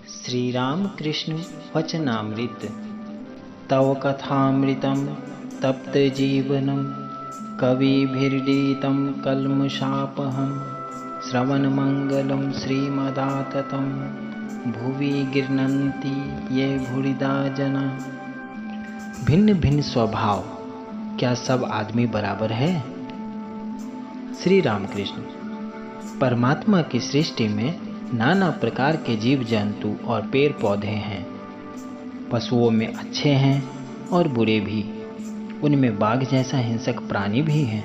श्री राम कृष्ण वचनामृत। तव कथामृतं तप्त जीवनं कविभिरीडितं कल्मषापहं श्रवणमंगलं श्रीमदाततं भुवि गृह्णन्ति ये भूरिदा जना। भिन्न भिन्न स्वभाव, क्या सब आदमी बराबर है? श्री रामकृष्ण। परमात्मा की सृष्टि में नाना प्रकार के जीव जंतु और पेड़ पौधे हैं। पशुओं में अच्छे हैं और बुरे भी। उनमें बाघ जैसा हिंसक प्राणी भी हैं।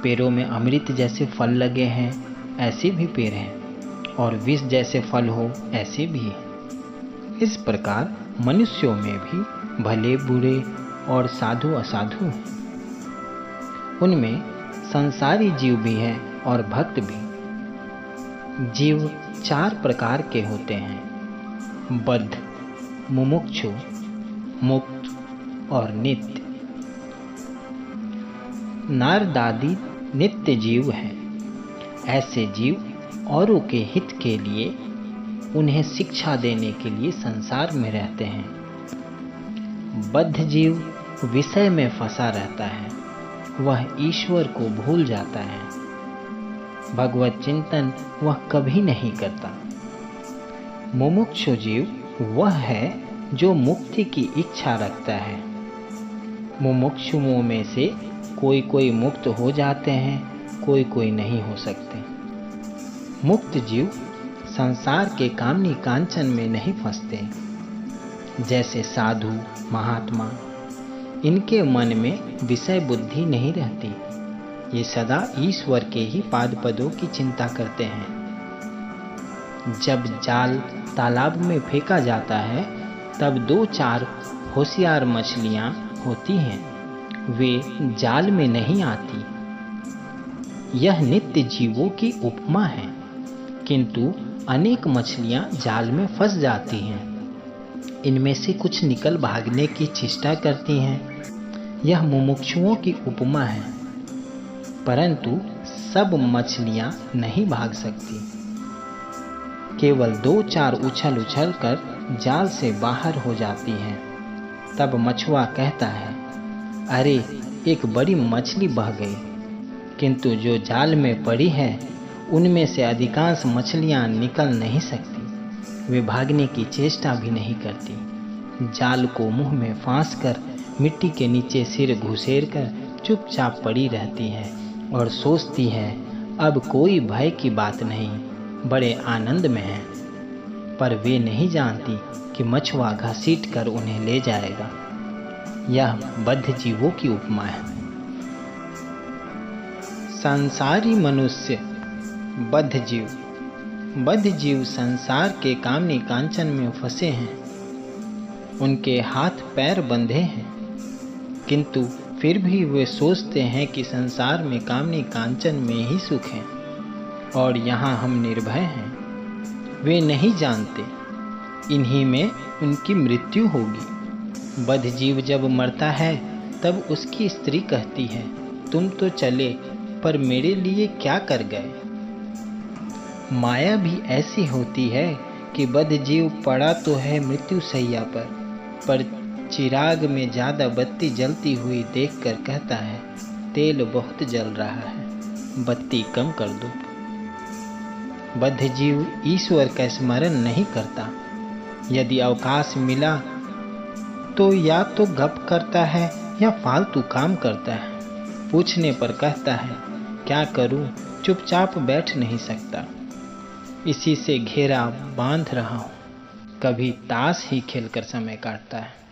पेड़ों में अमृत जैसे फल लगे हैं, ऐसे भी पेड़ हैं, और विष जैसे फल हो, ऐसे भी हैं। इस प्रकार मनुष्यों में भी भले बुरे और साधु असाधु हैं। उनमें संसारी जीव भी हैं और भक्त भी। जीव चार प्रकार के होते हैं: बद्ध, मुमुक्षु, मुक्त और नित्य। नारदादि नित्य जीव हैं। ऐसे जीव औरों के हित के लिए, उन्हें शिक्षा देने के लिए संसार में रहते हैं। बद्ध जीव विषय में फंसा रहता है, वह ईश्वर को भूल जाता है। भगवत चिंतन वह कभी नहीं करता। मुमुक्षु जीव वह है जो मुक्ति की इच्छा रखता है। मुमुक्षुओं में से कोई कोई मुक्त हो जाते हैं, कोई कोई नहीं हो सकते। मुक्त जीव संसार के कामनी कांचन में नहीं फंसते। जैसे साधु महात्मा, इनके मन में विषय बुद्धि नहीं रहती। ये सदा ईश्वर के ही पाद पदों की चिंता करते हैं। जब जाल तालाब में फेंका जाता है, तब दो चार होशियार मछलियां होती हैं, वे जाल में नहीं आती। यह नित्य जीवों की उपमा है, किंतु अनेक मछलियां जाल में फंस जाती हैं। इनमें से कुछ निकल भागने की चेष्टा करती हैं। यह मुमुक्षुओं की उपमा है, परंतु सब मछलियां नहीं भाग सकती। केवल दो चार उछल उछल कर जाल से बाहर हो जाती हैं। तब मछुआ कहता है, अरे एक बड़ी मछली बह गई। किंतु जो जाल में पड़ी है, उनमें से अधिकांश मछलियां निकल नहीं सकती। वे भागने की चेष्टा भी नहीं करती। जाल को मुंह में फांस कर मिट्टी के नीचे सिर घुसेर कर चुपचाप पड़ी रहती है और सोचती है, अब कोई भय की बात नहीं, बड़े आनंद में है। पर वे नहीं जानती कि मछुआ घसीट कर उन्हें ले जाएगा। यह बद्ध जीवों की उपमा है। संसारी मनुष्य बद्ध जीव। बद्ध जीव संसार के कामनी कांचन में फंसे हैं। उनके हाथ पैर बंधे हैं, किंतु फिर भी वे सोचते हैं कि संसार में कामनी कांचन में ही सुख है और यहाँ हम निर्भय हैं। वे नहीं जानते, इन्हीं में उनकी मृत्यु होगी। बद्ध जीव जब मरता है, तब उसकी स्त्री कहती है, तुम तो चले, पर मेरे लिए क्या कर गए? माया भी ऐसी होती है कि बद्ध जीव पड़ा तो है मृत्यु शैया पर चिराग में ज्यादा बत्ती जलती हुई देखकर कहता है, तेल बहुत जल रहा है, बत्ती कम कर दो। बद्ध जीव ईश्वर का स्मरण नहीं करता। यदि अवकाश मिला तो या तो गप करता है या फालतू काम करता है। पूछने पर कहता है, क्या करूं, चुपचाप बैठ नहीं सकता, इसी से घेरा बांध रहा हूं। कभी ताश ही खेलकर समय काटता है।